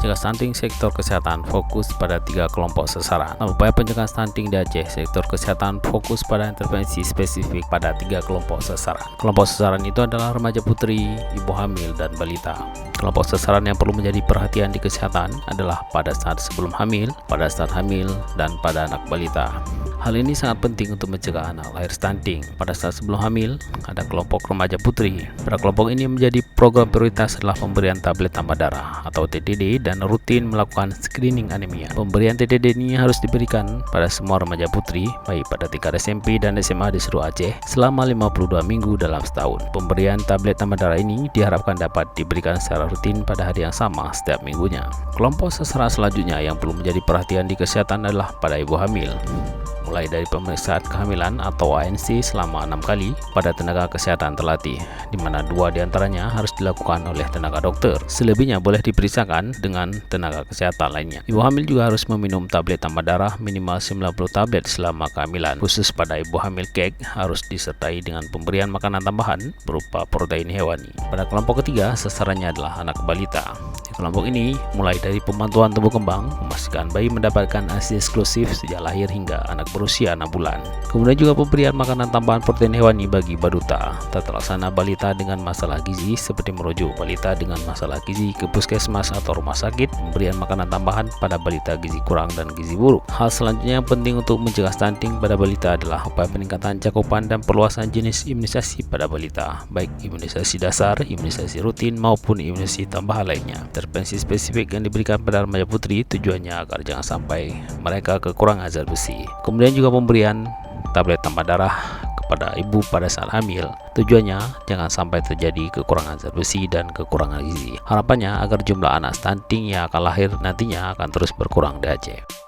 Mencegah stunting sektor kesehatan fokus pada 3 kelompok sasaran. Upaya pencegahan stunting di Aceh, sektor kesehatan fokus pada intervensi spesifik pada 3 kelompok sasaran. Kelompok sasaran itu adalah remaja putri, ibu hamil, dan balita. Kelompok sasaran yang perlu menjadi perhatian di kesehatan adalah pada saat sebelum hamil, pada saat hamil, dan pada anak balita. Hal ini sangat penting untuk mencegah anak lahir stunting. Pada saat sebelum hamil, ada kelompok remaja putri. Pada kelompok ini menjadi program prioritas adalah pemberian tablet tambah darah atau TTD dan rutin melakukan screening anemia. Pemberian TTD ini harus diberikan pada semua remaja putri, baik pada tingkat SMP dan SMA di seluruh Aceh selama 52 minggu dalam setahun. Pemberian tablet tambah darah ini diharapkan dapat diberikan secara rutin pada hari yang sama setiap minggunya. Kelompok sasaran selanjutnya yang perlu menjadi perhatian di kesehatan adalah pada ibu hamil. Mulai dari pemeriksaan kehamilan atau ANC selama 6 kali pada tenaga kesehatan terlatih, di mana 2 diantaranya harus dilakukan oleh tenaga dokter. Selebihnya boleh diperiksakan dengan tenaga kesehatan lainnya. Ibu hamil juga harus meminum tablet tambah darah minimal 90 tablet selama kehamilan. Khusus pada ibu hamil kek harus disertai dengan pemberian makanan tambahan berupa protein hewani. Pada kelompok ketiga, sasarannya adalah anak balita. Di kelompok ini, mulai dari pemantauan tumbuh kembang, memastikan bayi mendapatkan ASI eksklusif sejak lahir hingga anak berusia 6 bulan. Kemudian juga pemberian makanan tambahan protein hewani bagi baduta. Tata laksana balita dengan masalah gizi seperti merujuk balita dengan masalah gizi ke puskesmas atau rumah sakit, pemberian makanan tambahan pada balita gizi kurang dan gizi buruk. Hal selanjutnya yang penting untuk mencegah stunting pada balita adalah upaya peningkatan cakupan dan perluasan jenis imunisasi pada balita, baik imunisasi dasar, imunisasi rutin maupun imunisasi tambahan lainnya. Intervensi spesifik yang diberikan pada remaja putri tujuannya agar jangan sampai mereka kekurangan zat besi. Kemudian juga pemberian tablet tambah darah kepada ibu pada saat hamil. Tujuannya jangan sampai terjadi kekurangan zat besi dan kekurangan gizi. Harapannya agar jumlah anak stunting yang akan lahir nantinya akan terus berkurang di Aceh.